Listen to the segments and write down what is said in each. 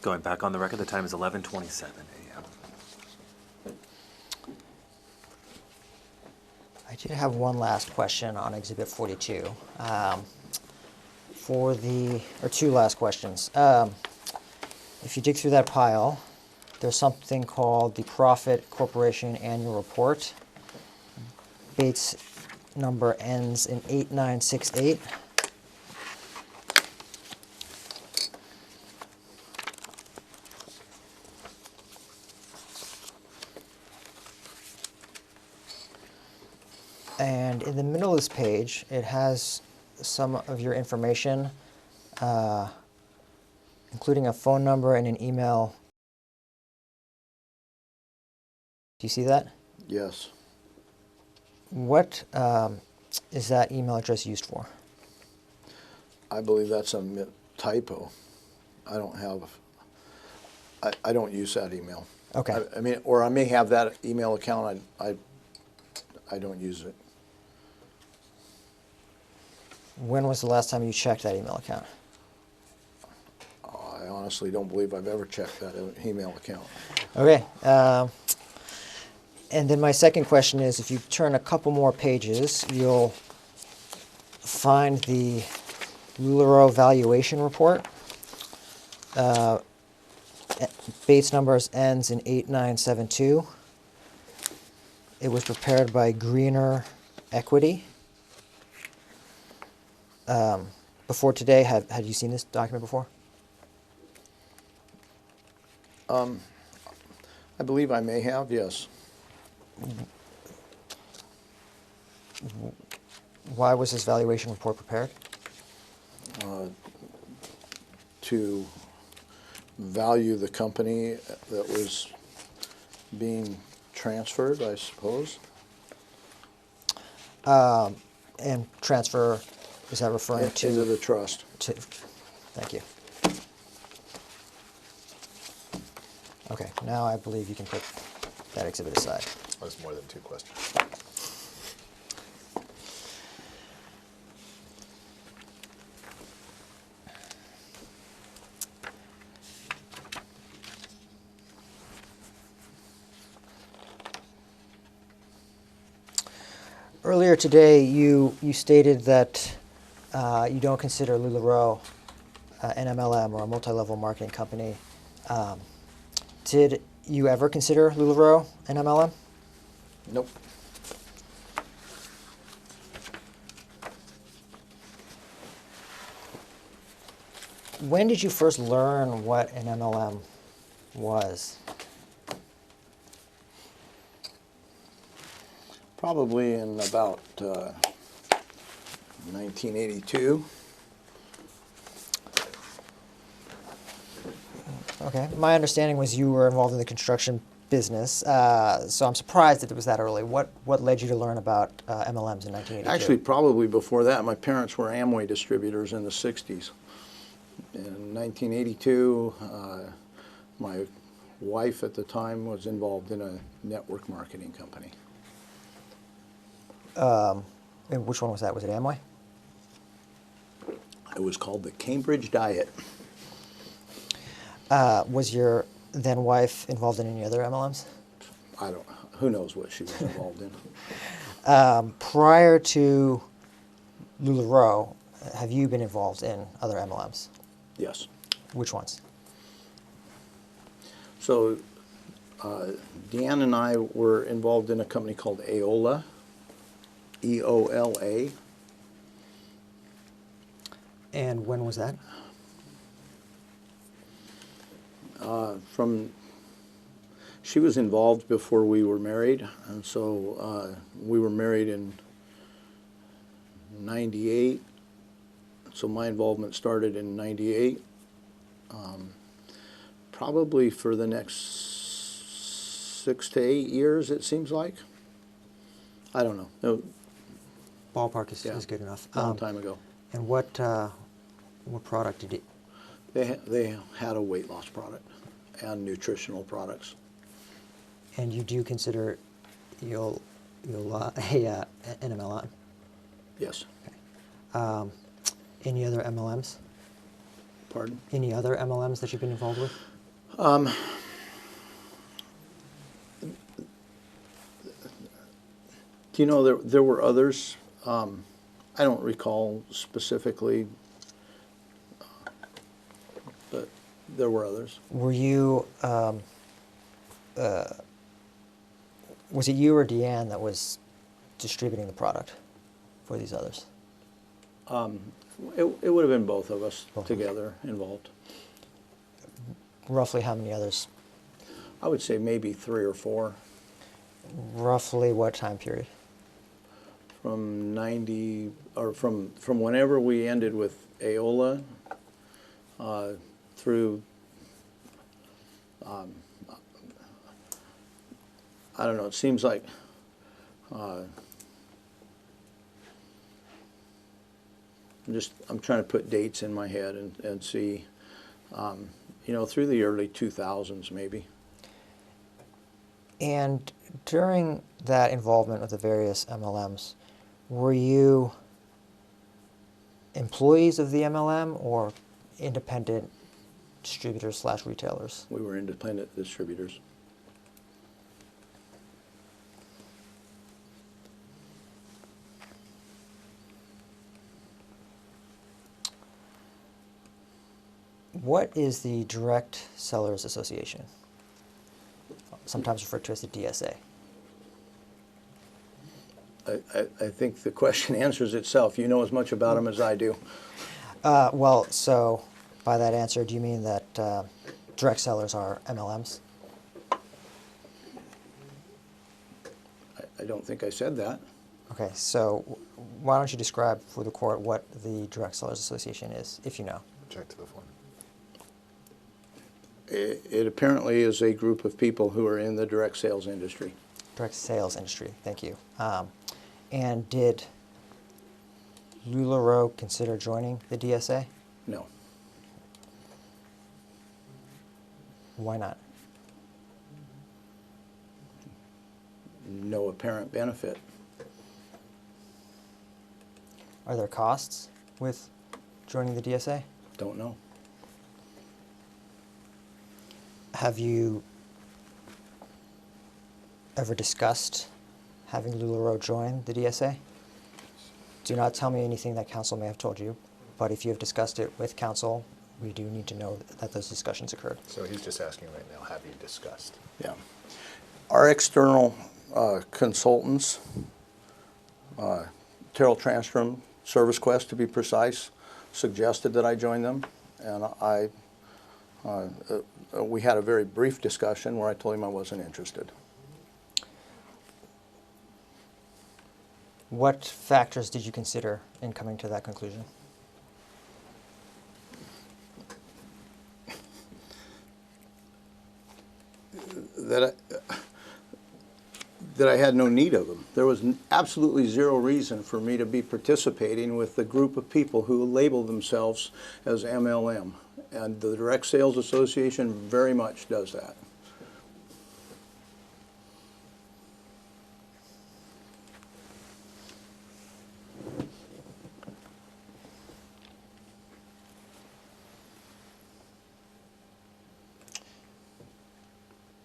going back on the record. The time is 11:27 a.m. I did have one last question on Exhibit 42. Two last questions. If you dig through that pile, there's something called the Profit Corporation Annual Report. Bates number ends in 8968. And in the middle of this page, it has some of your information, including a phone number and an email. Do you see that? Yes. What is that email address used for? I believe that's a typo. I don't use that email. Okay. I mean, or I may have that email account. I don't use it. When was the last time you checked that email account? I honestly don't believe I've ever checked that email account. Okay. And then my second question is, if you turn a couple more pages, you'll find the LuLaRoe valuation report. Bates numbers ends in 8972. It was prepared by Greener Equity. Before today, had you seen this document before? I believe I may have, yes. Why was this valuation report prepared? To value the company that was being transferred, I suppose. And transfer, is that referring to? Into the trust. Thank you. Okay, now I believe you can put that exhibit aside. That's more than two questions. Earlier today, you stated that you don't consider LuLaRoe an MLM or a multi-level marketing company. Did you ever consider LuLaRoe an MLM? Nope. When did you first learn what an MLM was? Probably in about 1982. Okay. My understanding was you were involved in the construction business, so I'm surprised that it was that early. What led you to learn about MLMs in 1982? Actually, probably before that. My parents were Amway distributors in the 60s. In 1982, my wife at the time was involved in a network marketing company. And which one was that? Was it Amway? It was called the Cambridge Diet. Was your then wife involved in any other MLMs? I don't. Who knows what she was involved in? Prior to LuLaRoe, have you been involved in other MLMs? Yes. Which ones? So, Deanne and I were involved in a company called Eola, E-O-L-A. And when was that? She was involved before we were married, and so we were married in 98. So my involvement started in 98. Probably for the next 6 to 8 years, it seems like. I don't know. No, Ballpark is good enough. a long time ago. And what product did it? They had a weight loss product and nutritional products. And you do consider an MLM? Yes. Okay. Any other MLMs? Pardon? Any other MLMs that you've been involved with? Do you know there were others? I don't recall specifically, but there were others. Were you, was it you or Deanne that was distributing the product for these others? It would have been both of us Both. together involved. Roughly how many others? I would say maybe 3 or 4. Roughly what time period? From 90, or from whenever we ended with Aola through, I don't know, it seems like I'm trying to put dates in my head and see, you know, through the early 2000s maybe. And during that involvement with the various MLMs, were you employees of the MLM or independent distributors / retailers? We were independent distributors. What is the Direct Sellers Association? Sometimes referred to as the DSA. I think the question answers itself. You know as much about them as I do. Well, so by that answer, do you mean that direct sellers are MLMs? I don't think I said that. Okay, so why don't you describe for the court what the Direct Sellers Association is, if you know? Object to the form. It apparently is a group of people who are in the direct sales industry. Direct sales industry, thank you. And did LuLaRoe consider joining the DSA? No. Why not? No apparent benefit. Are there costs with joining the DSA? Don't know. Have you ever discussed having LuLaRoe join the DSA? Do not tell me anything that counsel may have told you, but if you have discussed it with counsel, we do need to know that those discussions occurred. So he's just asking right now, have you discussed? Yeah. Our external consultants, Terrell Transtrom, Service Quest to be precise, suggested that I join them, and we had a very brief discussion where I told him I wasn't interested. What factors did you consider in coming to that conclusion? That I had no need of them. There was absolutely zero reason for me to be participating with the group of people who label themselves as MLM. And the Direct Sales Association very much does that.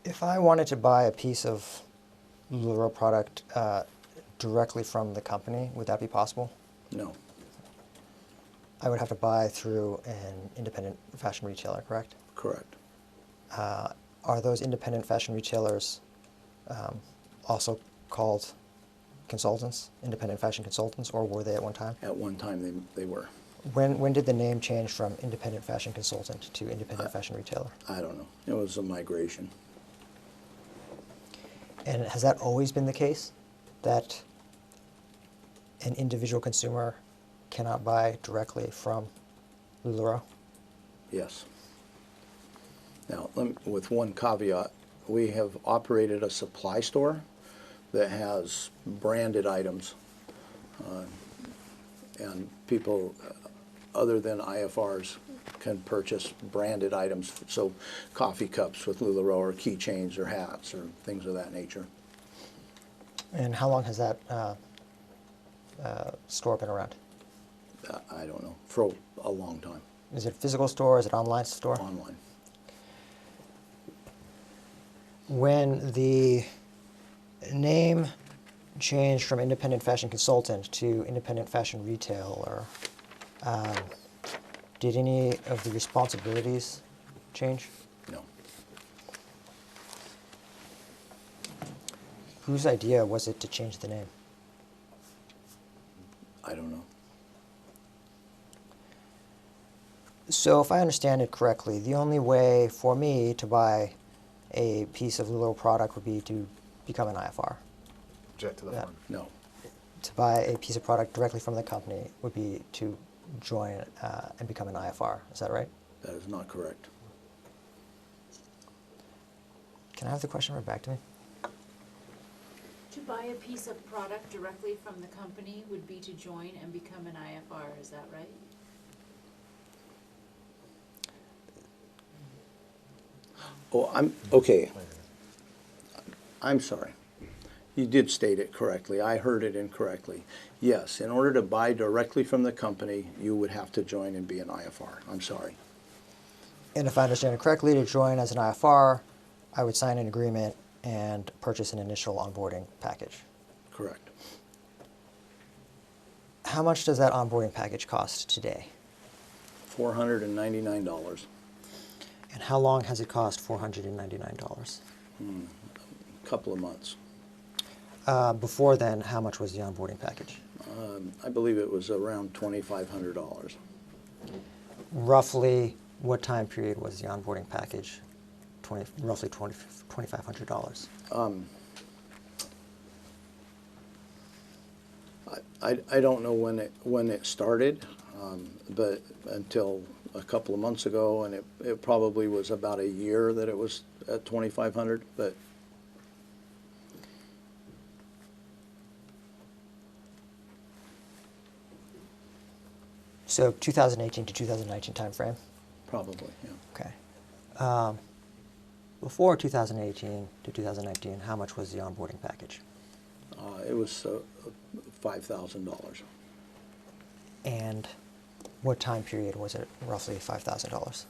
If I wanted to buy a piece of LuLaRoe product directly from the company, would that be possible? No. I would have to buy through an independent fashion retailer, correct? Correct. Are those independent fashion retailers also called consultants, independent fashion consultants, or were they at one time? At one time they were. When did the name change from independent fashion consultant to independent fashion retailer? I don't know. It was a migration. And has that always been the case, that an individual consumer cannot buy directly from LuLaRoe? Yes. Now, with one caveat, we have operated a supply store that has branded items, and people other than IFRs can purchase branded items, so coffee cups with LuLaRoe or keychains or hats or things of that nature. And how long has that store been around? I don't know, for a long time. Is it a physical store? Is it an online store? Online. When the name changed from independent fashion consultant to independent fashion retailer, did any of the responsibilities change? No. Whose idea was it to change the name? I don't know. So if I understand it correctly, the only way for me to buy a piece of LuLaRoe product would be to become an IFR. Object to the Yeah. one. No. To buy a piece of product directly from the company would be to join and become an IFR. Is that right? That is not correct. Can I have the question read back to me? To buy a piece of product directly from the company would be to join and become an IFR, is that right? Oh, okay. I'm sorry. You did state it correctly. I heard it incorrectly. Yes, in order to buy directly from the company, you would have to join and be an IFR. I'm sorry. And if I understand it correctly, to join as an IFR, I would sign an agreement and purchase an initial onboarding package. Correct. How much does that onboarding package cost today? $499. And how long has it cost $499? A couple of months. Before then, how much was the onboarding package? I believe it was around $2,500. Roughly, what time period was the onboarding package? Roughly $2,500. I don't know when it started, but until a couple of months ago, and it probably was about a year that it was at $2,500. But So 2018 to 2019 time frame. probably, yeah. Okay. Before 2018 to 2019, how much was the onboarding package? It was $5,000. And what time period was it roughly $5,000?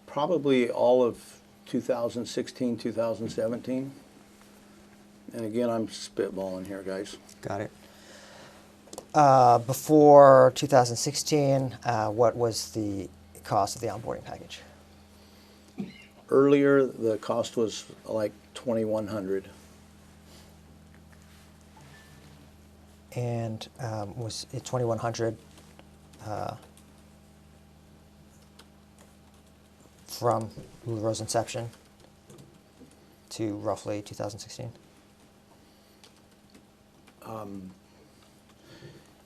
Probably all of 2016, 2017. And again, I'm spitballing here, guys. Got it. Before 2016, what was the cost of the onboarding package? Earlier, the cost was like $2,100. And was it 2,100 from LuLaRoe's inception to roughly 2016?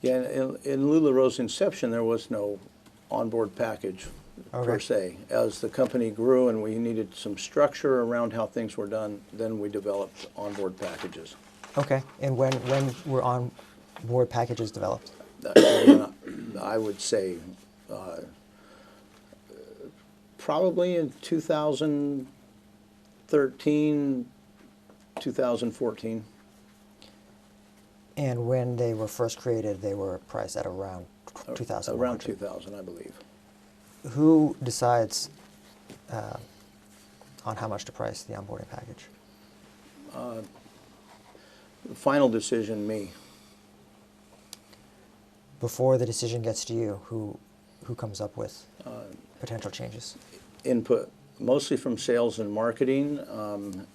Yeah, in LuLaRoe's inception, there was no onboard package per Okay. se. As the company grew and we needed some structure around how things were done, then we developed onboard packages. Okay. And when were on-board packages developed? Again, I would say probably in 2013, 2014. And when they were first created, they were priced at around 2,000. Around 2000, I believe. Who decides on how much to price the onboarding package? The final decision, me. Before the decision gets to you, who comes up with potential changes? Input mostly from sales and marketing,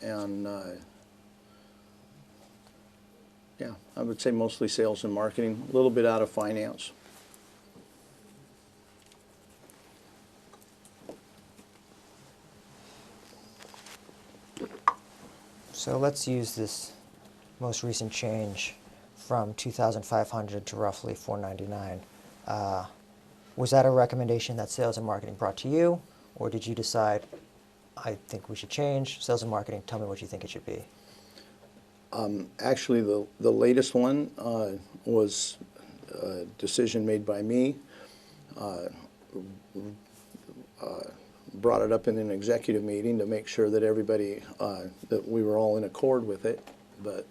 and yeah, I would say mostly sales and marketing, a little bit out of finance. So let's use this most recent change from 2,500 to roughly 499. Was that a recommendation that sales and marketing brought to you, or did you decide, I think we should change sales and marketing, tell me what you think it should be? Actually, the latest one was a decision made by me. Brought it up in an executive meeting to make sure that everybody, that we were all in accord with it, but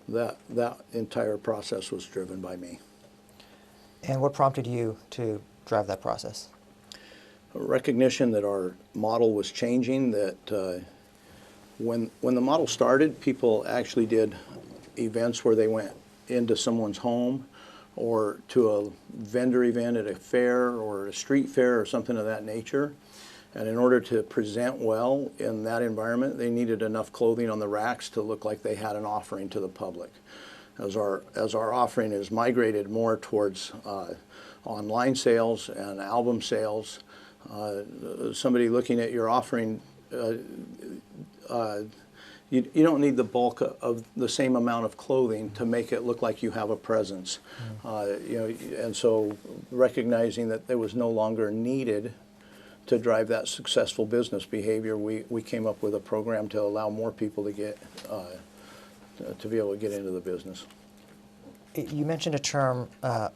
that entire process was driven by me. And what prompted you to drive that process? Recognition that our model was changing, that when the model started, people actually did events where they went into someone's home or to a vendor event at a fair or a street fair or something of that nature. And in order to present well in that environment, they needed enough clothing on the racks to look like they had an offering to the public. As our offering is migrated more towards online sales and album sales, somebody looking at your offering, you don't need the bulk of the same amount of clothing to make it look like you have a presence. And so recognizing that there was no longer needed to drive that successful business behavior, we came up with a program to allow more people to get to be able to get into the business. You mentioned a term,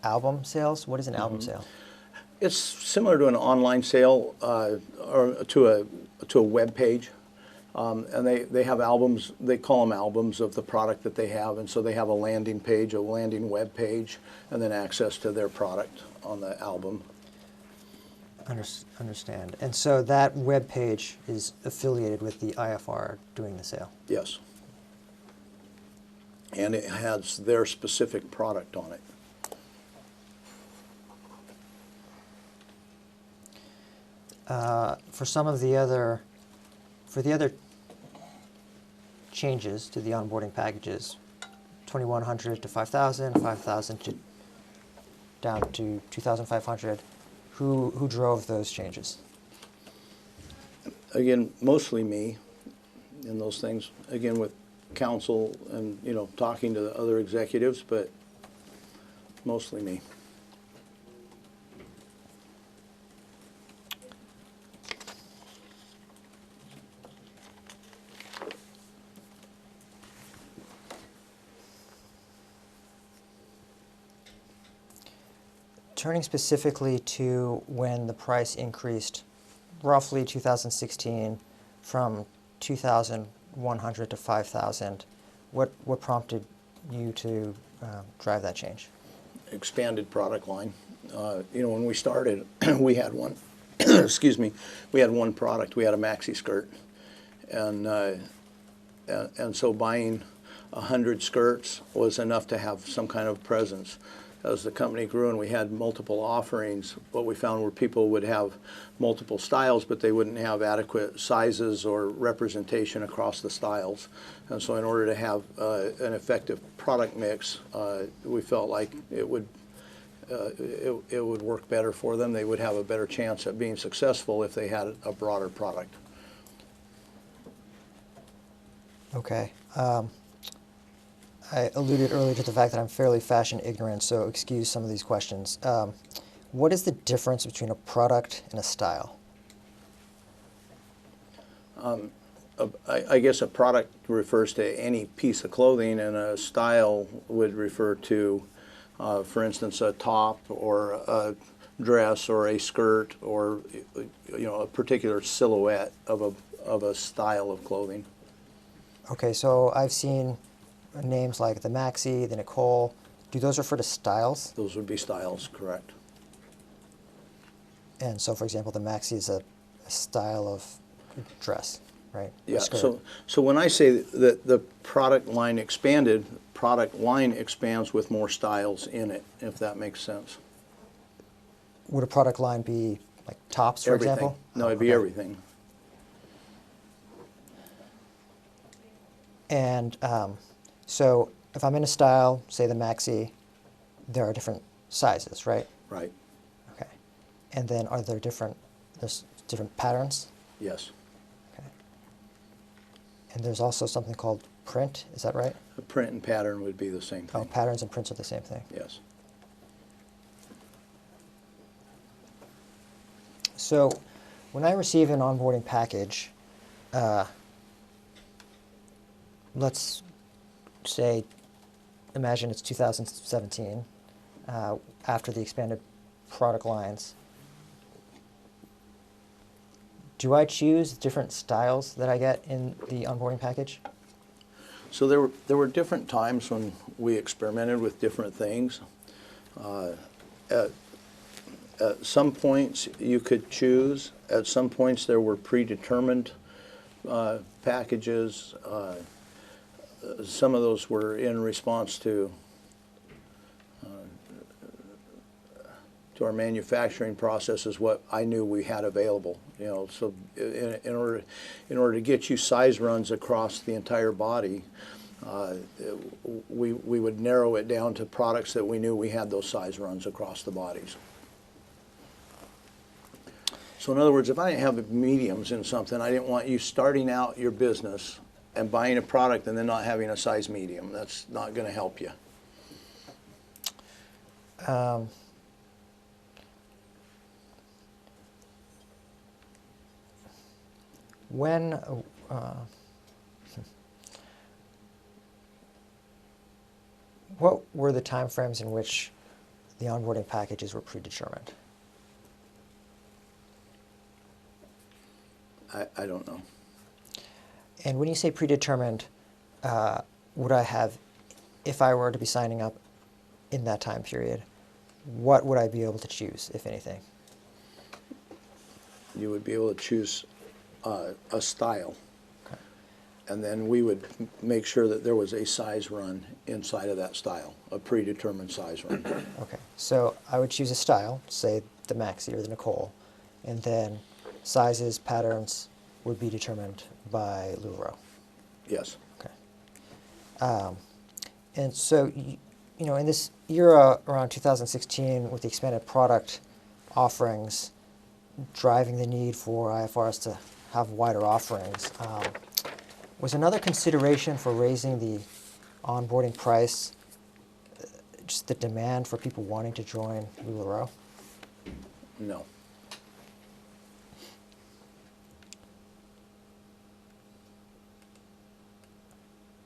album sales. What is an album sale? It's similar to an online sale or to a web page. And they have albums, they call them albums of the product that they have, and so they have a landing page, a landing web page, and then access to their product on the album. Understand. And so that web page is affiliated with the IFR doing the sale? Yes. And it has their specific product on it. For some of the other, changes to the onboarding packages, 2,100 to 5,000, 5,000 to down to 2,500. Who drove those changes? Again, mostly me in those things. Again, with counsel and talking to the other executives, but mostly me. Turning specifically to when the price increased, roughly 2016, from 2,100 to 5,000, what prompted you to drive that change? Expanded product line. When we started, we had one. Excuse me. We had one product. We had a maxi skirt, and so buying 100 skirts was enough to have some kind of presence. As the company grew and we had multiple offerings, what we found were people would have multiple styles, but they wouldn't have adequate sizes or representation across the styles. And so in order to have an effective product mix, we felt like it would work better for them. They would have a better chance at being successful if they had a broader product. Okay. I alluded earlier to the fact that I'm fairly fashion ignorant, so excuse some of these questions. What is the difference between a product and a style? I guess a product refers to any piece of clothing, and a style would refer to, for instance, a top or a dress or a skirt or a particular silhouette of a style of clothing. Okay, so I've seen names like the Maxi, the Nicole. Do those refer to styles? Those would be styles, correct. And so, for example, the Maxi is a style of dress, right? Yeah, Skirt. so when I say that the product line expanded, product line expands with more styles in it, if that makes sense. Would a product line be like tops, for Everything. example? No, it'd be Okay. everything. And so if I'm in a style, say the Maxi, there are different sizes, right? Right, Okay. And then are there there's different patterns? yes. Okay. And there's also something called print, is that right? The print and pattern would be the same Oh, thing. patterns and prints are the same thing. Yes. So when I receive an onboarding package, let's say, imagine it's 2017, after the expanded product lines. Do I choose different styles that I get in the onboarding package? So there were different times when we experimented with different things. At some points, you could choose. At some points, there were predetermined packages. Some of those were in response to our manufacturing processes, what I knew we had available. You know, so in order to get you size runs across the entire body, we would narrow it down to products that we knew we had those size runs across the bodies. So in other words, if I didn't have mediums in something, I didn't want you starting out your business and buying a product and then not having a size medium. That's not going to help you. What were the time frames in which the onboarding packages were predetermined? I don't know. And when you say predetermined, would I have, if I were to be signing up in that time period, what would I be able to choose, if anything? You would be able to choose a style. Okay. And then we would make sure that there was a size run inside of that style, a predetermined size run. Okay, so I would choose a style, say the Maxi or the Nicole, and then sizes, patterns would be determined by LuLaRoe. Yes. Okay. And so, you know, in this era around 2016, with the expanded product offerings driving the need for IFRs to have wider offerings, was another consideration for raising the onboarding price just the demand for people wanting to join LuLaRoe? No.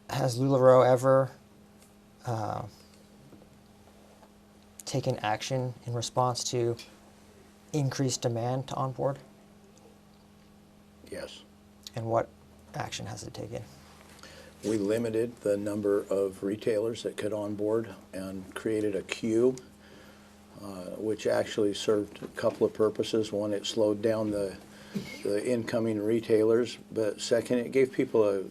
Has LuLaRoe ever taken action in response to increased demand to onboard? Yes. And what action has it taken? We limited the number of retailers that could onboard and created a queue, which actually served a couple of purposes. One, it slowed down the incoming retailers, but second, it gave people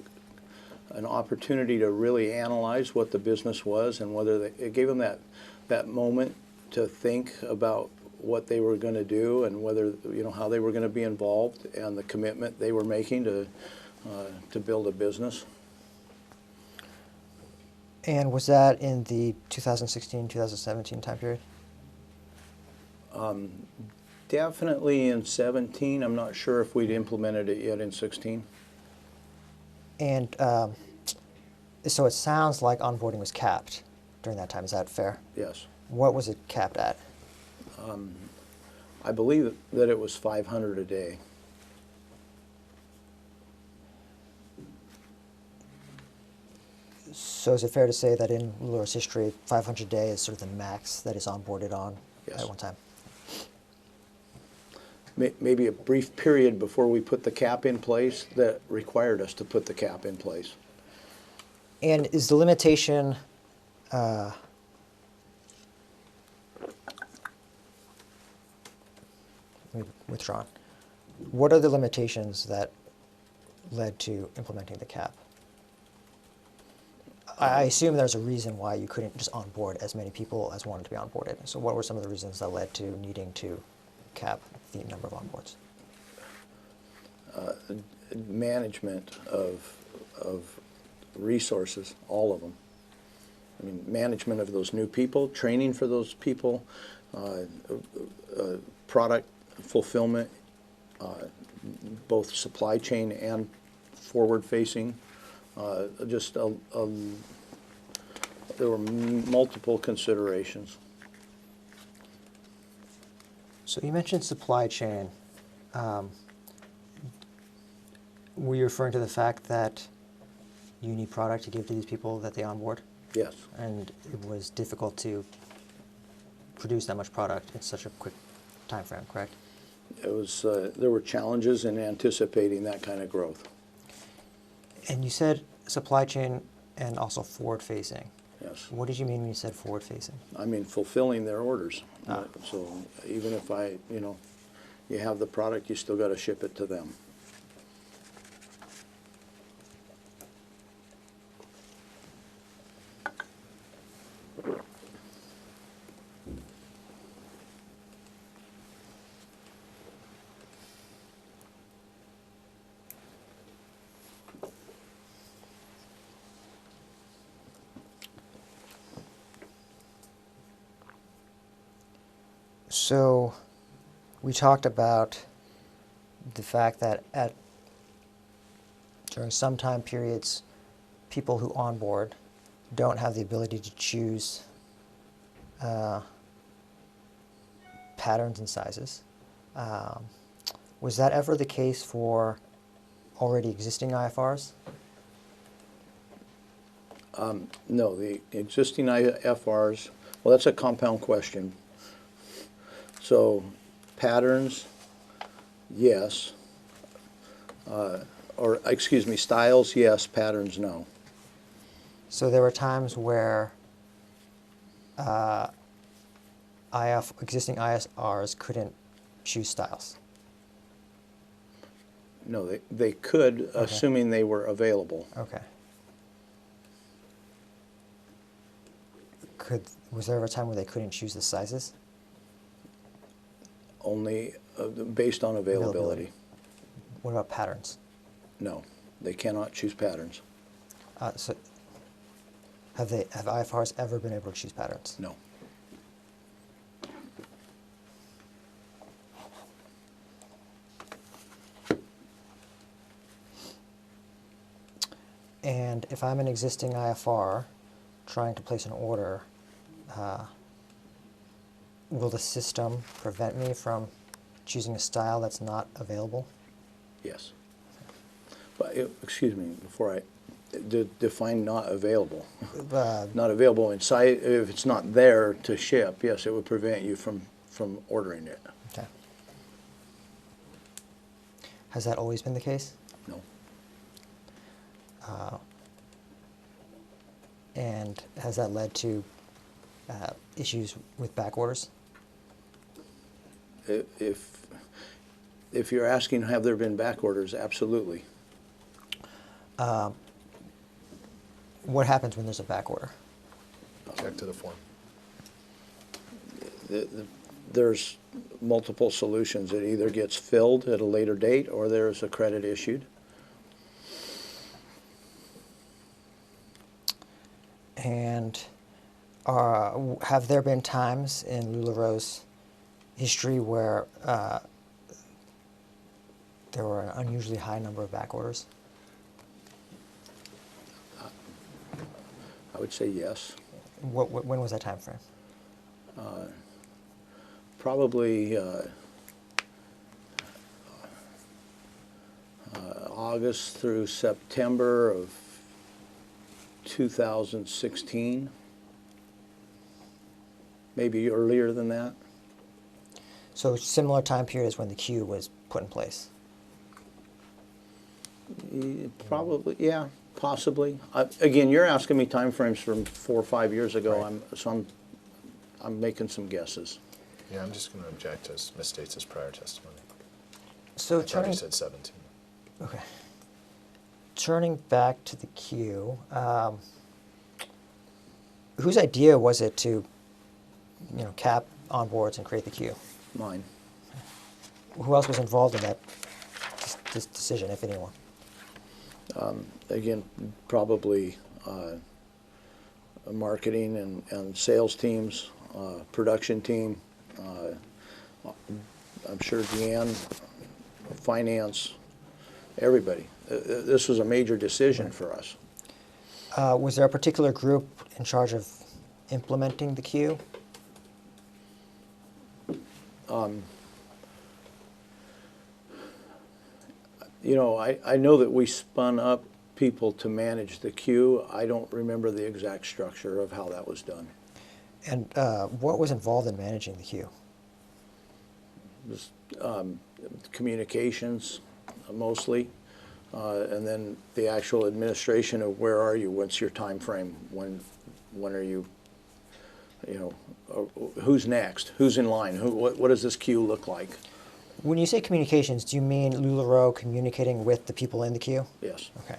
an opportunity to really analyze what the business was and whether it gave them that moment to think about what they were going to do and whether, you know, how they were going to be involved and the commitment they were making to build a business. And was that in the 2016-2017 time period? Definitely in 17. I'm not sure if we'd implemented it yet in 16. And so it sounds like onboarding was capped during that time. Is that fair? Yes. What was it capped at? I believe that it was 500 a day. So is it fair to say that in LuLaRoe's history, 500 a day is sort of the max that is onboarded on Yes. at one time? Maybe a brief period before we put the cap in place that required us to put the cap in place. And is the limitation let me withdraw. What are the limitations that led to implementing the cap? I assume there's a reason why you couldn't just onboard as many people as wanted to be onboarded. So what were some of the reasons that led to needing to cap the number of onboards? Management of resources, all of them. I mean, management of those new people, training for those people, product fulfillment, both supply chain and forward-facing. There were multiple considerations. So you mentioned supply chain. Were you referring to the fact that you need product to give to these people that they onboard? Yes. And it was difficult to produce that much product in such a quick time frame, correct? It was. There were challenges in anticipating that kind of growth. And you said supply chain and also forward-facing. Yes. What did you mean when you said forward-facing? I mean fulfilling their orders. So even if you have the product, you still got to ship it to them. So we talked about the fact that during some time periods, people who onboard don't have the ability to choose patterns and sizes. Was that ever the case for already existing IFRs? No, the existing IFRs, well, that's a compound question. So patterns, yes. Or excuse me, styles, yes. Patterns, no. So there were times where existing ISRs couldn't choose styles. No, they could, assuming they were available. Okay. Was there ever a time where they couldn't choose the sizes? Only based on availability. What about patterns? No, they cannot choose patterns. So have IFRs ever been able to choose patterns? No. And if I'm an existing IFR trying to place an order, will the system prevent me from choosing a style that's not available? Yes. But excuse me, before I define not available. Not available inside. If it's not there to ship, yes, it would prevent you from ordering it. Okay. Has that always been the case? No. And has that led to issues with back orders? If you're asking, have there been back orders? Absolutely. What happens when there's a back order? Check to the form. There's multiple solutions. It either gets filled at a later date or there's a credit issued. And have there been times in LuLaRoe's history where there were an unusually high number of back orders? I would say yes. When was that time frame? Probably August through September of 2016. Maybe earlier than that. So similar time periods when the queue was put in place? Probably, yeah, possibly. Again, you're asking me timeframes from 4 or 5 years ago. Right. I'm making some guesses. Yeah, I'm just going to object as misstates his prior testimony. So I thought he said 17. Okay. Turning back to the queue, whose idea was it to, cap onboards and create the queue? Mine. Who else was involved in that this decision, if anyone? Again, probably marketing and sales teams, production team. I'm sure Deanne, finance, everybody. This was a major decision for us. Was there a particular group in charge of implementing the queue? I know that we spun up people to manage the queue. I don't remember the exact structure of how that was done. And what was involved in managing the queue? Just communications, mostly, and then the actual administration of where are you, what's your time frame, when are you you know, who's next? Who's in line? What does this queue look like? When you say communications, do you mean LuLaRoe communicating with the people in the queue? Yes. Okay.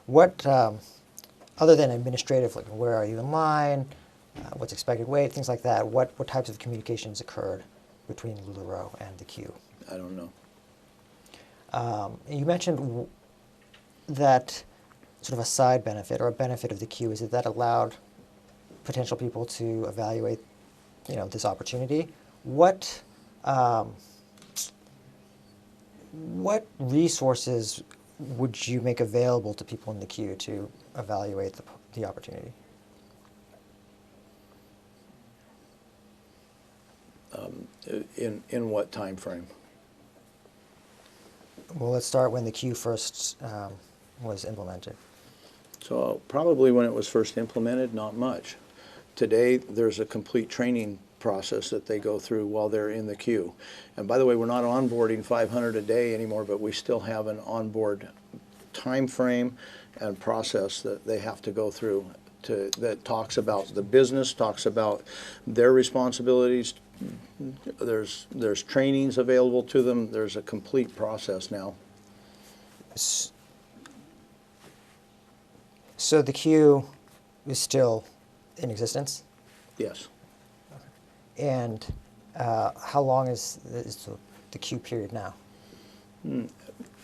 What, other than administrative, like where are you in line, what's expected wait, things like that, what types of communications occurred between LuLaRoe and the queue? I don't know. You mentioned that sort of a side benefit or a benefit of the queue is that allowed potential people to evaluate, you know, this opportunity. What resources would you make available to people in the queue to evaluate the opportunity? In what time frame? Well, let's start when the queue first was implemented. So probably when it was first implemented, not much. Today, there's a complete training process that they go through while they're in the queue. And by the way, we're not onboarding 500 a day anymore, but we still have an onboard time frame and process that they have to go through that talks about the business, talks about their responsibilities. There's trainings available to them. There's a complete process now. So the queue is still in existence? Yes. And how long is the queue period now?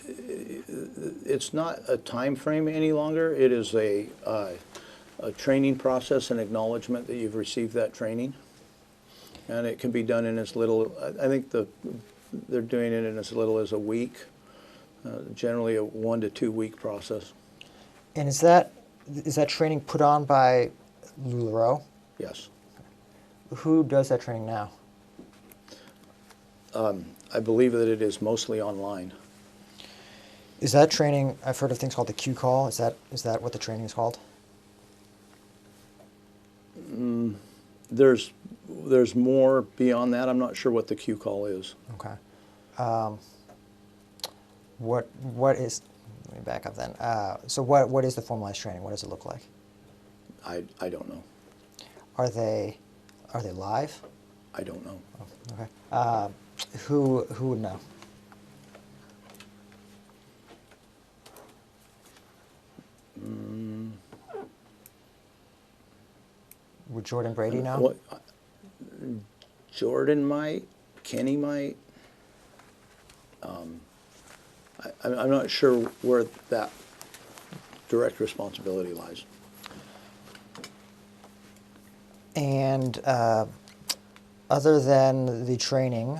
It's not a time frame any longer. It is a training process and acknowledgement that you've received that training. And it can be done in as little, I think they're doing it in as little as a week, generally a 1 to 2 week process. And is that training put on by LuLaRoe? Yes. Who does that training now? I believe that it is mostly online. Is that training, I've heard of things called the Q call, is that what the training is called? There's more beyond that. I'm not sure what the Q call is. Okay. What is, let me back up then. So what is the formalized training? What does it look like? I don't know. Are they live? I don't know. Oh, okay. Who would know? Would Jordan Brady know? What, Jordan might, Kenny might. I'm not sure where that direct responsibility lies. And other than the training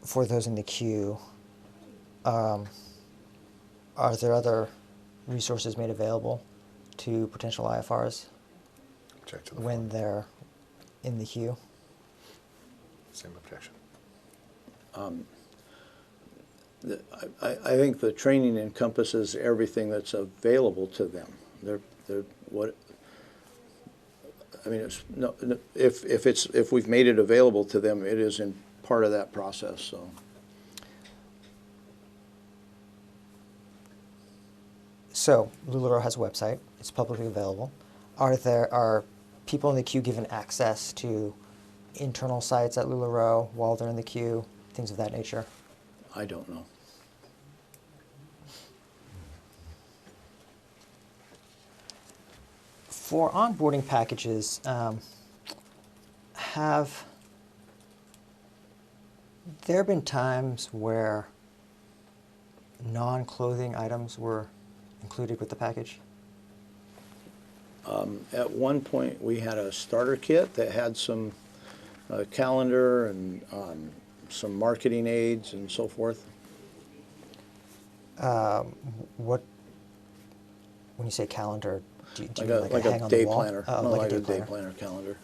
for those in the queue, are there other resources made available to potential IFRs Object to the when they're in the queue? Same objection. I think the training encompasses everything that's available to them. I mean, it's no, if we've made it available to them, it is in part of that process. So. So LuLaRoe has a website. It's publicly available. Are people in the queue given access to internal sites at LuLaRoe while they're in the queue, things of that nature? I don't know. For onboarding packages, have there been times where non-clothing items were included with the package? At one point, we had a starter kit that had some calendar and some marketing aids and so forth. What, when you say calendar, do you mean like hang a on day the wall? planner. Oh, No, like like a a day day planner. planner calendar.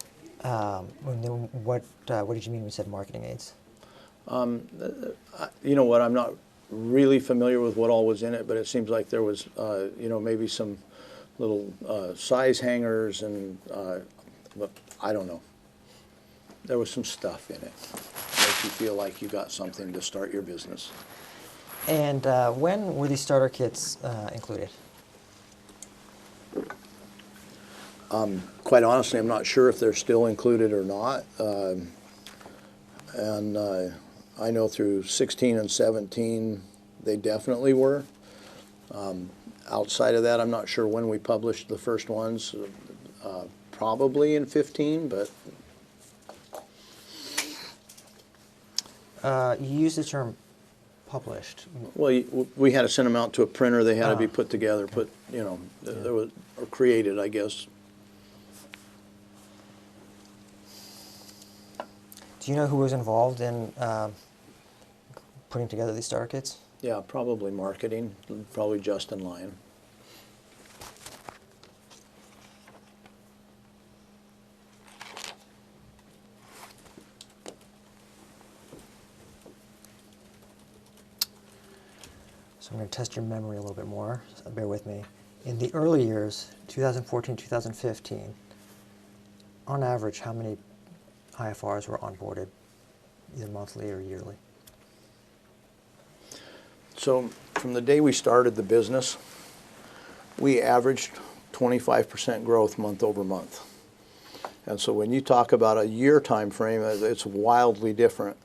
And then what did you mean when you said marketing aids? You know what? I'm not really familiar with what all was in it, but it seems like there was, you know, maybe some little size hangers and, but I don't know. There was some stuff in it. Makes you feel like you got something to start your business. And when were these starter kits included? Quite honestly, I'm not sure if they're still included or not. I know through 16 and 17, they definitely were. Outside of that, I'm not sure when we published the first ones. Probably in 15, but You use the term published. well, we had to send them out to a printer. They had to be Ah, put together, there was, or created, I guess. Do you know who was involved in putting together these starter kits? Yeah, probably marketing, probably Justin Lyon. So I'm going to test your memory a little bit more, so bear with me. In the early years, 2014, 2015, on average, how many IFRs were onboarded, either monthly or yearly? So from the day we started the business, we averaged 25% growth month over month. And so when you talk about a year time frame, it's wildly different.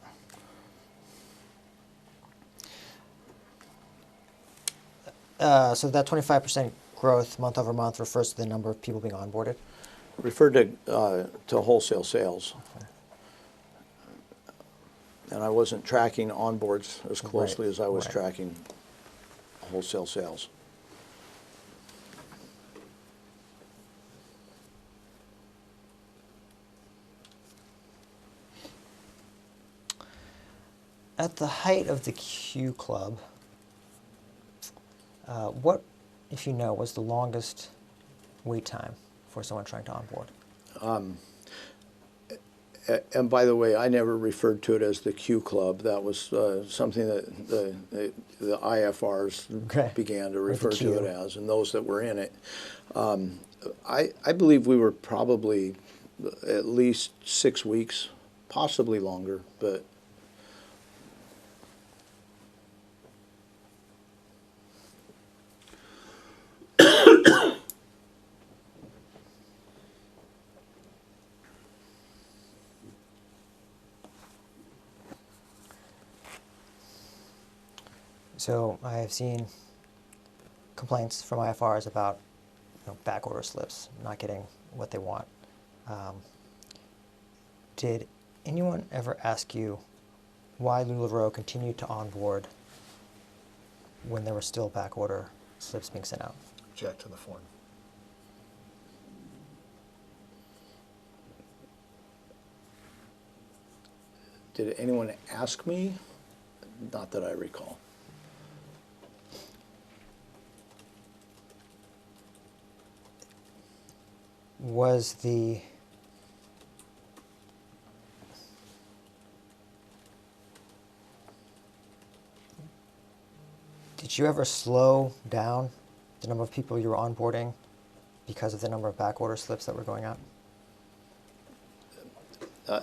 So that 25% growth month over month refers to the number of people being onboarded? Referred to wholesale sales. And I wasn't tracking onboards as closely Right, as I was right. tracking wholesale sales. At the height of the Q Club, what, if you know, was the longest wait time for someone trying to onboard? And by the way, I never referred to it as the Q Club. That was something that the IFRs Okay. began to Or the refer to Q. it as, and those that were in it. I believe we were probably at least 6 weeks, possibly longer, but So I have seen complaints from IFRs about back order slips, not getting what they want. Did anyone ever ask you why LuLaRoe continued to onboard when there were still back order slips being sent out? Object to the form. did anyone ask me? Not that I recall. Was the Did you ever slow down the number of people you were onboarding because of the number of back order slips that were going out?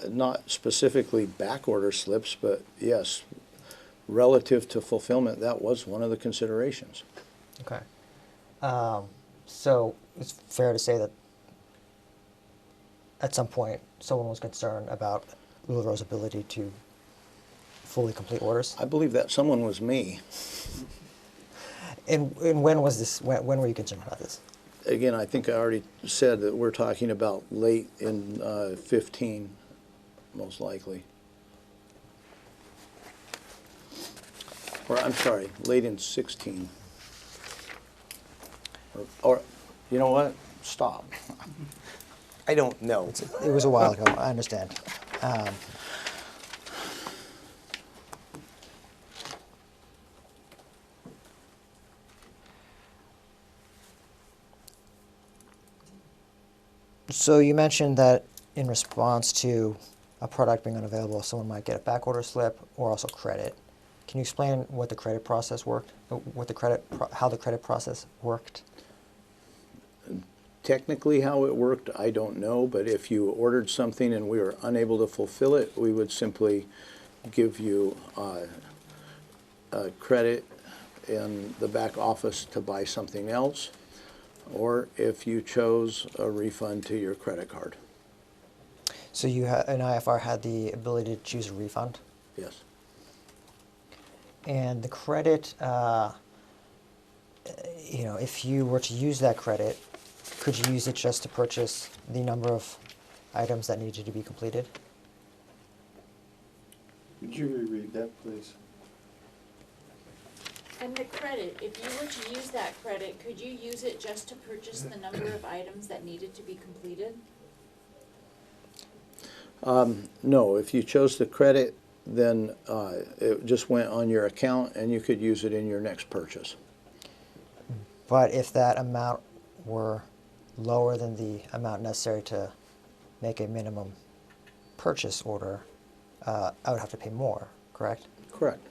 Not specifically back order slips, but yes, relative to fulfillment, that was one of the considerations. Okay. So it's fair to say that at some point someone was concerned about LuLaRoe's ability to fully complete orders. I believe that someone was me. And when was this? When were you concerned about this? Again, I think I already said that we're talking about late in 15, most likely. Or I'm sorry, late in 16. Or you know what? Stop. I don't know. It was a while ago. I understand. So you mentioned that in response to a product being unavailable, someone might get a back order slip or also credit. Can you explain what the credit process worked? How the credit process worked? Technically how it worked, I don't know, but if you ordered something and we were unable to fulfill it, we would simply give you credit in the back office to buy something else. or if you chose a refund to your credit card. So you an IFR had the ability to choose a refund, Yes. and the credit. You know, if you were to use that credit, could you use it just to purchase the number of items that needed to be completed? Could you reread that, please? And the credit, if you were to use that credit, could you use it just to purchase the number of items that needed to be completed? No, if you chose the credit, then it just went on your account and you could use it in your next purchase. But if that amount were lower than the amount necessary to make a minimum purchase order, I would have to pay more, correct? Correct.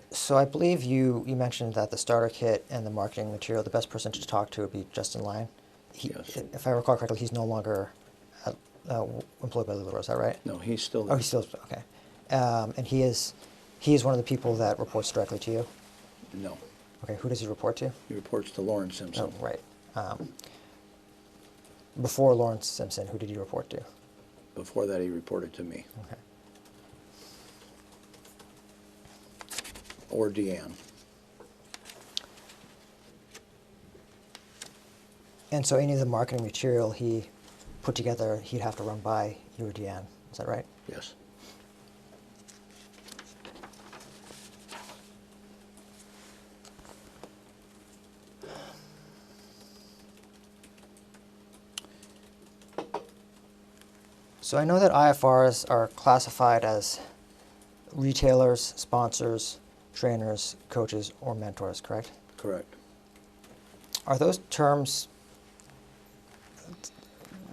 So I believe you mentioned that the starter kit and the marketing material, the best person to talk to would be Justin Lyon. Yes. If I recall correctly, he's no longer employed by LuLaRoe, is that right? No, he's still Oh, there. he's still, okay. And he is one of the people that reports directly to you? No, Okay, who does he report to? he reports to Lauren Simpson. Oh, right. Before Lawrence Simpson, who did he report to? Before that, he reported to me, Okay. or Deanne. And so any of the marketing material he put together, he'd have to run by you or Deanne, is that right? Yes. So I know that IFRs are classified as retailers, sponsors, trainers, coaches, or mentors, correct? Correct. Are those terms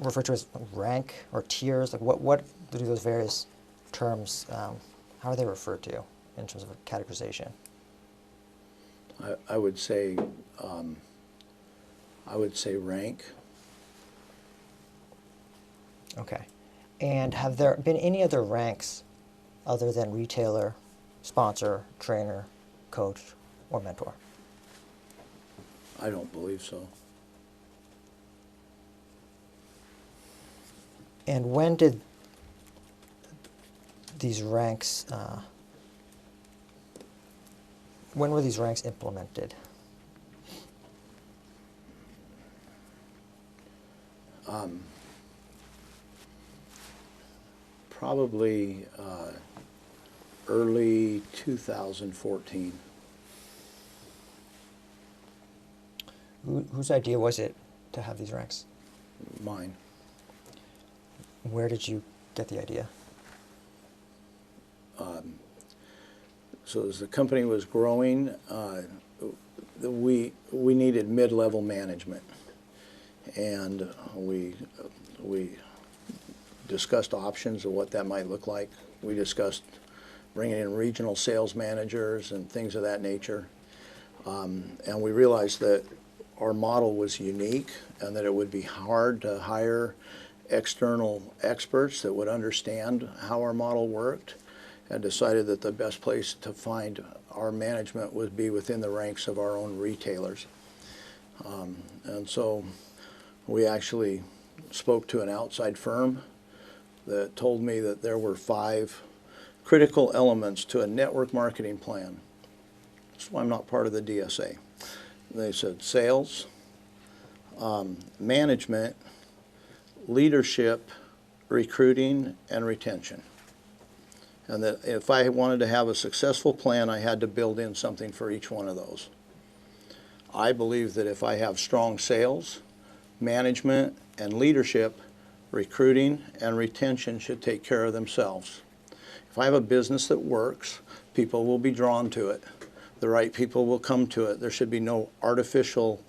referred to as rank or tiers? Like what do those various terms, how are they referred to in terms of categorization? I would say rank. Okay. And have there been any other ranks other than retailer, sponsor, trainer, coach, or mentor? I don't believe so. And when did these ranks, when were these ranks implemented? Probably early 2014. Whose idea was it to have these ranks? Mine. Where did you get the idea? So as the company was growing, we needed mid-level management, and we discussed options of what that might look like. We discussed bringing in regional sales managers and things of that nature, and we realized that our model was unique and that it would be hard to hire external experts that would understand how our model worked, and decided that the best place to find our management would be within the ranks of our own retailers. And so we actually spoke to an outside firm that told me that there were 5 critical elements to a network marketing plan. That's why I'm not part of the DSA. They said sales, management, leadership, recruiting, and retention. And that if I wanted to have a successful plan, I had to build in something for each one of those. I believe that if I have strong sales, management, and leadership, recruiting and retention should take care of themselves. If I have a business that works, people will be drawn to it. The right people will come to it. There should be no artificial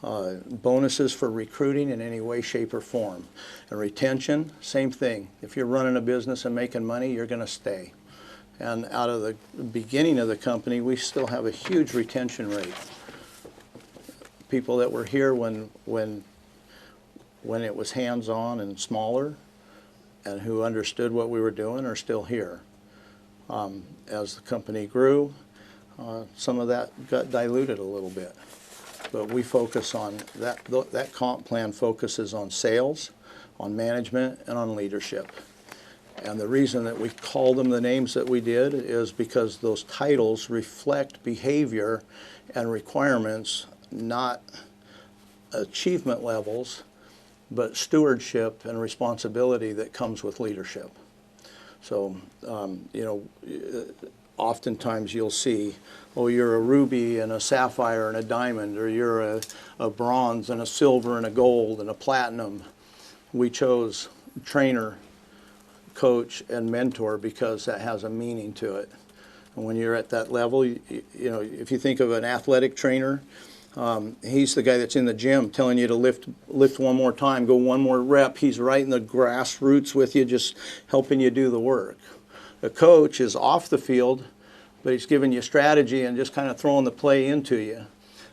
bonuses for recruiting in any way, shape, or form. And retention, same thing. If you're running a business and making money, you're going to stay. And out of the beginning of the company, we still have a huge retention rate. People that were here when it was hands-on and smaller and who understood what we were doing are still here. As the company grew, some of that got diluted a little bit. But we focus on that comp plan focuses on sales, on management, and on leadership. And the reason that we called them the names that we did is because those titles reflect behavior and requirements, not achievement levels, but stewardship and responsibility that comes with leadership. So, you know, oftentimes you'll see, oh, you're a ruby and a sapphire and a diamond, or you're a bronze and a silver and a gold and a platinum. We chose trainer, coach, and mentor because that has a meaning to it. And when you're at that level, you know, if you think of an athletic trainer, he's the guy that's in the gym telling you to lift one more time, go one more rep. He's right in the grassroots with you, just helping you do the work. A coach is off the field, but he's giving you strategy and just kind of throwing the play into you.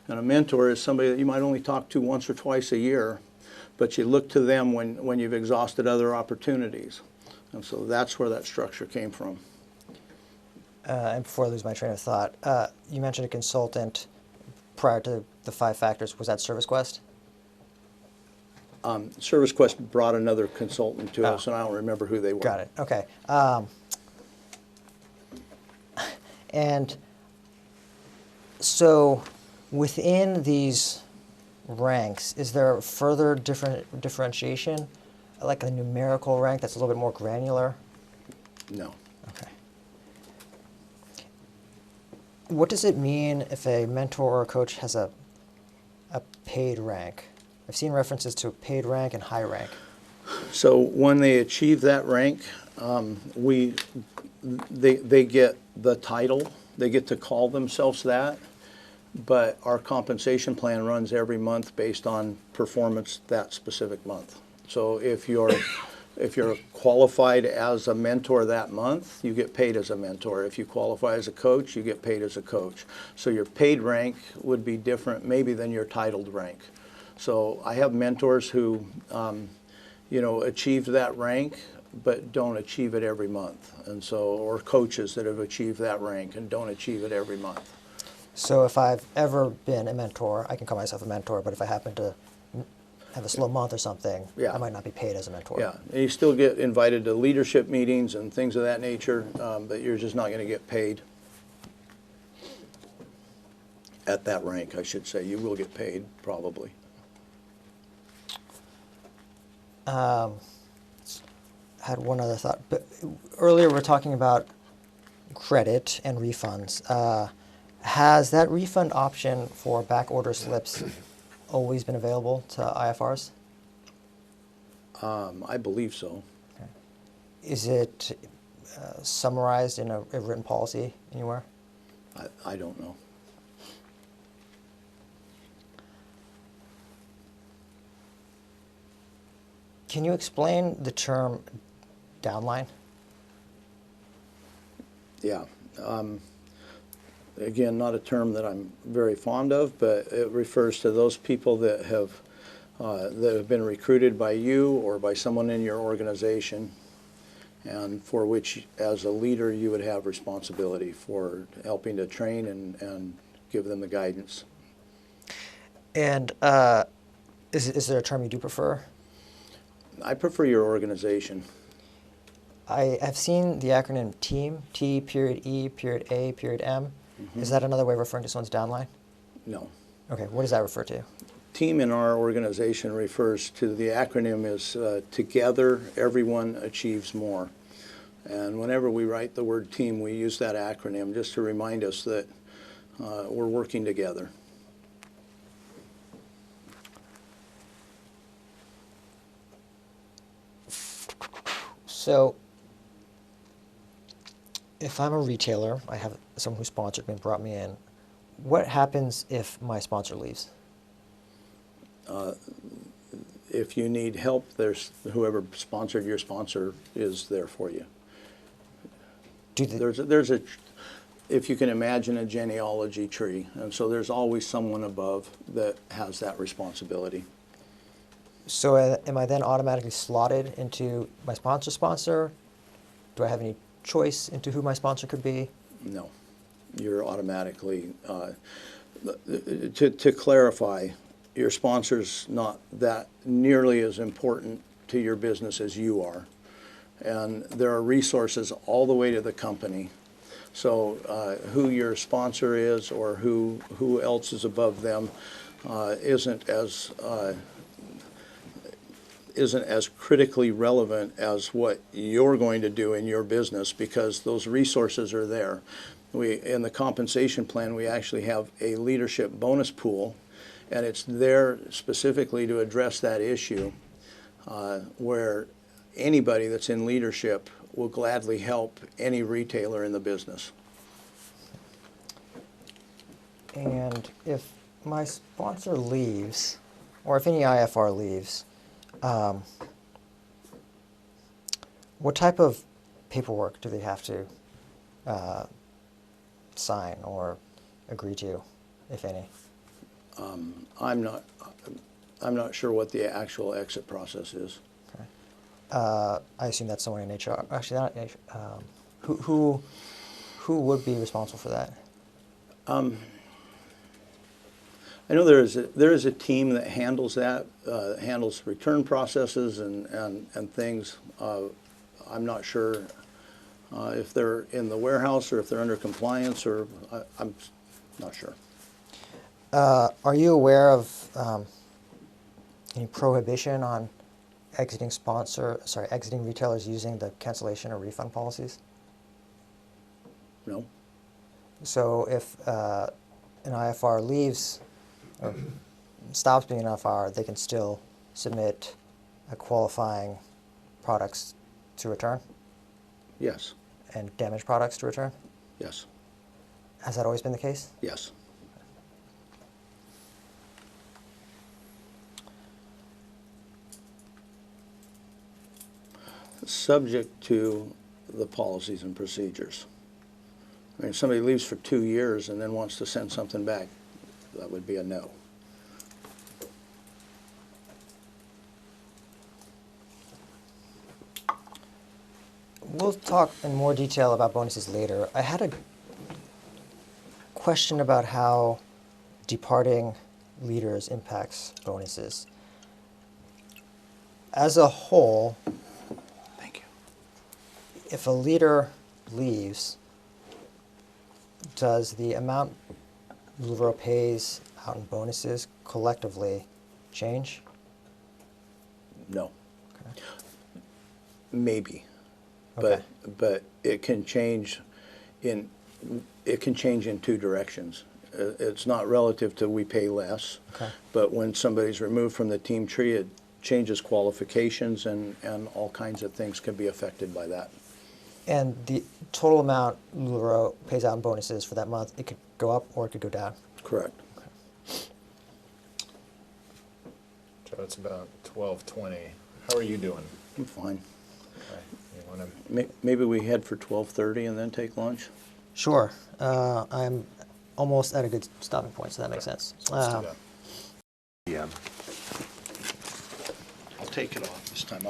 And a mentor is somebody that you might only talk to once or twice a year, but you look to them when you've exhausted other opportunities. And so that's where that structure came from. And before I lose my train of thought, you mentioned a consultant prior to the 5 factors. Was that Service Quest? Service Quest brought another consultant to us, and I don't remember who they were. Got it. Okay. And so within these ranks, is there further differentiation, like a numerical rank that's a little bit more granular? No. Okay. What does it mean if a mentor or a coach has a paid rank? I've seen references to paid rank and high rank. So when they achieve that rank, they get the title. They get to call themselves that. But our compensation plan runs every month based on performance that specific month. So if you're qualified as a mentor that month, you get paid as a mentor. If you qualify as a coach, you get paid as a coach. So your paid rank would be different maybe than your titled rank. So I have mentors who, you know, achieved that rank but don't achieve it every month. And so, or coaches that have achieved that rank and don't achieve it every month. So if I've ever been a mentor, I can call myself a mentor, but if I happen to have a slow month or something, Yeah. I might not be paid as a mentor. Yeah, and you still get invited to leadership meetings and things of that nature, but you're just not going to get paid at that rank, I should say. You will get paid, probably. I had one other thought. But earlier we were talking about credit and refunds. Has that refund option for back order slips always been available to IFRs? I believe so. Okay. Is it summarized in a written policy anywhere? I don't know. Can you explain the term downline? Yeah. Again, not a term that I'm very fond of, but it refers to those people that have been recruited by you or by someone in your organization, and for which, as a leader, you would have responsibility for helping to train and give them the guidance. And is there a term you do prefer? I prefer your organization. I have seen the acronym TEAM, T period E period A period M. Mm-hmm. Is that another way of referring to someone's downline? No. Okay, what does that refer to? Team in our organization refers to, the acronym is together everyone achieves more. And whenever we write the word team, we use that acronym just to remind us that we're working together. So, if I'm a retailer, I have someone who sponsored me and brought me in, what happens if my sponsor leaves? If you need help, there's whoever sponsored your sponsor is there for you. There's a, if you can imagine a genealogy tree, and so there's always someone above that has that responsibility. So am I then automatically slotted into my sponsor? Do I have any choice into who my sponsor could be? No, you're automatically, to clarify, your sponsor's not that nearly as important to your business as you are. And there are resources all the way to the company. So who your sponsor is or who else is above them isn't as critically relevant as what you're going to do in your business, because those resources are there. In the compensation plan, we actually have a leadership bonus pool, and it's there specifically to address that issue where anybody that's in leadership will gladly help any retailer in the business. And if my sponsor leaves, or if any IFR leaves, what type of paperwork do they have to sign or agree to, if any? I'm not sure what the actual exit process is. Okay. I assume that's someone in HR. Actually, not HR. Who would be responsible for that? I know there is a team that handles that, handles return processes and things. I'm not sure if they're in the warehouse or if they're under compliance, or I'm not sure. Are you aware of any prohibition on exiting retailers using the cancellation or refund policies? No. So if an IFR leaves or stops being an IFR, they can still submit a qualifying products to return Yes. and damaged products to return? Yes. Has that always been the case? Yes. Subject to the policies and procedures. I mean, if somebody leaves for 2 years and then wants to send something back, that would be a no. We'll talk in more detail about bonuses later. I had a question about how departing leaders impacts bonuses. As a whole, Thank you. if a leader leaves, does the amount LuLaRoe pays out in bonuses collectively change? No. Okay. Maybe. Okay. But it can change in two directions. It's not relative to we pay less, Okay. but when somebody's removed from the team tree, it changes qualifications, and all kinds of things can be affected by that. And the total amount LuLaRoe pays out in bonuses for that month, it could go up or it could go down? Correct. Joe, it's about 12:20. How are you doing? I'm fine. Okay. You want to? Maybe we head for 12:30 and then take lunch? Sure. I'm almost at a good stopping point, so that makes sense. Let's do that. Yeah. I'll take it off this time.